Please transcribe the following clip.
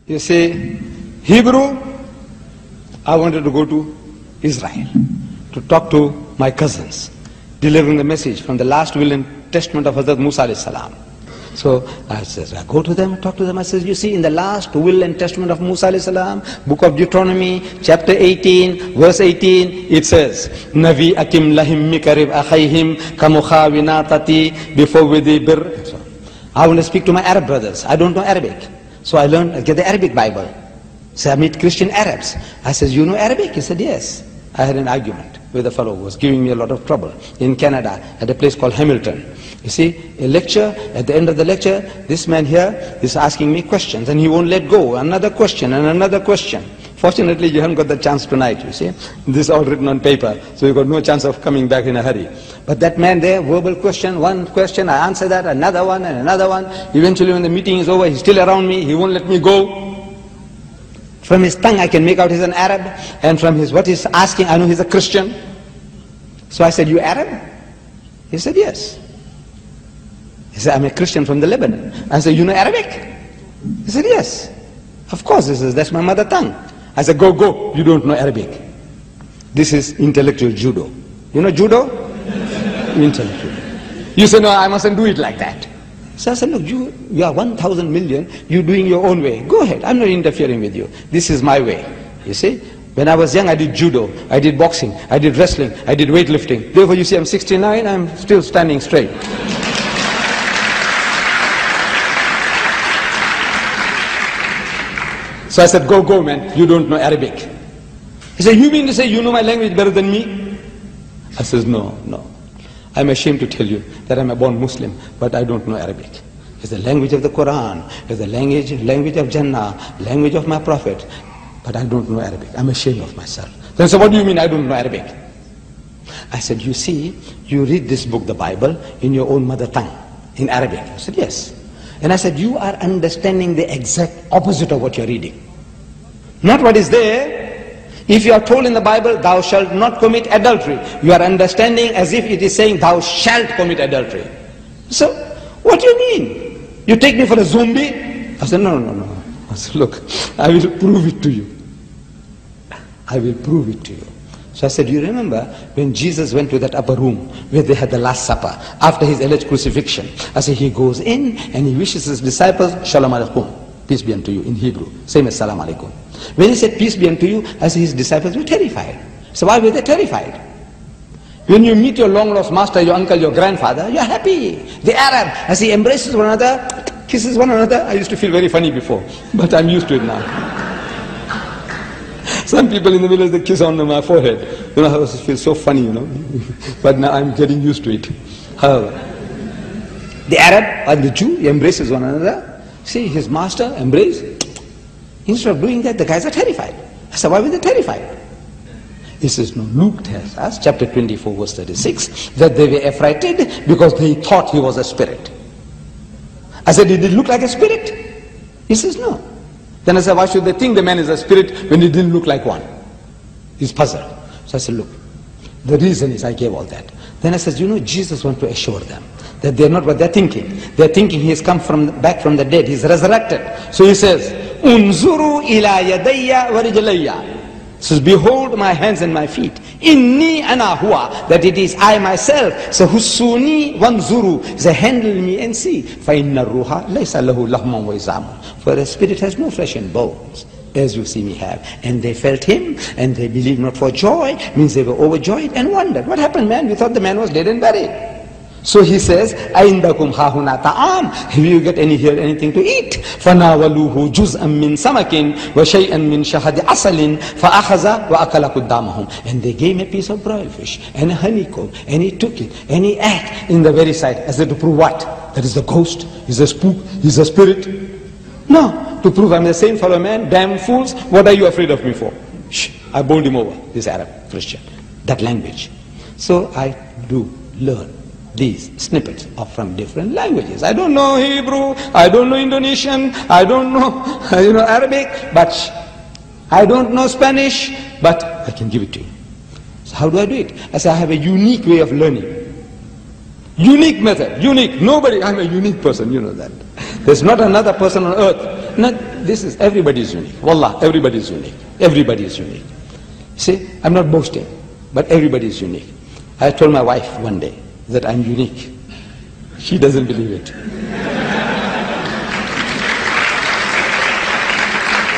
You say, Hebrew, I wanted to go to Israel to talk to my cousins, delivering the message from the last will and testament of Hazrat Musa alayhi salam. So I says, I go to them, talk to them. I says, you see, in the last will and testament of Musa alayhi salam, book of Deuteronomy, chapter 18, verse 18, it says, Navi akim lahim mikarib akhayhim kamukhawinatati before the bir. I want to speak to my Arab brothers. I don't know Arabic. So I get the Arabic Bible. So I meet Christian Arabs. I says, you know Arabic? He said, yes. I had an argument with a fellow who was giving me a lot of trouble in Canada at a place called Hamilton. You see, a lecture, at the end of the lecture, this man here is asking me questions and he won't let go. Another question and another question. Fortunately, you haven't got the chance tonight, you see. This is all written on paper, so you've got no chance of coming back in a hurry. But that man there, verbal question, one question, I answer that, another one and another one. Eventually when the meeting is over, he's still around me, he won't let me go. From his tongue I can make out he's an Arab, and from his what he's asking, I know he's a Christian. So I said, you Arab? He said, yes. He said, I'm a Christian from the Lebanon. I said, you know Arabic? He said, yes. Of course, he says, that's my mother tongue. I said, go, you don't know Arabic. This is intellectual judo. You know judo? Intellectual. You say, no, I mustn't do it like that. So I said, look, you are 1,000 million, you're doing your own way. Go ahead, I'm not interfering with you. This is my way. You see? When I was young, I did judo, I did boxing, I did wrestling, I did weightlifting. Therefore, you see, I'm 69, I'm still standing straight. So I said, go, man, you don't know Arabic. He said, you mean to say you know my language better than me? I says, no. I'm ashamed to tell you that I'm a born Muslim, but I don't know Arabic. It's the language of the Quran, it's the language of Jannah, language of my Prophet, but I don't know Arabic. I'm ashamed of myself. Then I said, what do you mean I don't know Arabic? I said, you see, you read this book, the Bible, in your own mother tongue, in Arabic. I said, yes. And I said, you are understanding the exact opposite of what you're reading. Not what is there. If you are told in the Bible, thou shalt not commit adultery, you are understanding as if it is saying, thou shalt commit adultery. So, what do you mean? You take me for a zombie? I said, no. I said, look, I will prove it to you. I will prove it to you. So I said, you remember when Jesus went to that upper room where they had the Last Supper after his alleged crucifixion? I said, he goes in and he wishes his disciples, Shalom Alaikum, peace be unto you, in Hebrew, same as Salam Alaikum. When he said, peace be unto you, I said, his disciples were terrified. So why were they terrified? When you meet your long lost master, your uncle, your grandfather, you're happy. The Arab, as he embraces one another, kisses one another, I used to feel very funny before, but I'm used to it now. Some people in the village, they kiss on my forehead. You know, I feel so funny, you know. But now I'm getting used to it. However, the Arab and the Jew, he embraces one another. See, his master embrace. Instead of doing that, the guys are terrified. I said, why were they terrified? He says, no, Luke tells us, chapter 24, verse 36, that they were affrighted because they thought he was a spirit. I said, did it look like a spirit? He says, no. Then I said, why should they think the man is a spirit when he didn't look like one? He's puzzled. So I said, look, the reason is I gave all that. Then I said, you know, Jesus wants to assure them that they're not what they're thinking. They're thinking he has come back from the dead. He's resurrected. So he says, Unzuru ila yadayya wa rijlayya. Says, behold my hands and my feet. Inni ana huwa, that it is I myself. So husuni wanzuru, say, handle me and see. Fa inna ruha laysa lahu lahman wa izamun. For a spirit has no flesh and bones, as you see me have. And they felt him, and they believed not for joy, means they were overjoyed and wondered. What happened, man? We thought the man was dead and buried. So he says, Aindakum hahuna ta'am. Have you got anything to eat? فَنَاوَلُوهُ جُزْءًا مِّن سَمَكٍ وَشَيْئًا مِّن شَهَدِ عَسَلٍ فَأَخَذَ وَأَكَلَ قُدَّامَهُم. And they gave him a piece of broiled fish and a honeycomb, and he took it, and he ate in the very sight, as if to prove what? That is the ghost, he's a spook, he's a spirit. No, to prove I'm the same fellow man, damn fools, what are you afraid of me for? Shh, I bowled him over, this Arab Christian, that language. So I do learn these snippets are from different languages. I don't know Hebrew, I don't know Indonesian, I don't know Arabic, but I don't know Spanish, but I can give it to you. So how do I do it? I say I have a unique way of learning. Unique method, unique. Nobody, I'm a unique person, you know that. There's not another person on earth. this is, everybody is unique. Wallah, everybody is unique. Everybody is unique. See, I'm not boasting, but everybody is unique. I told my wife one day that I'm unique. She doesn't believe it.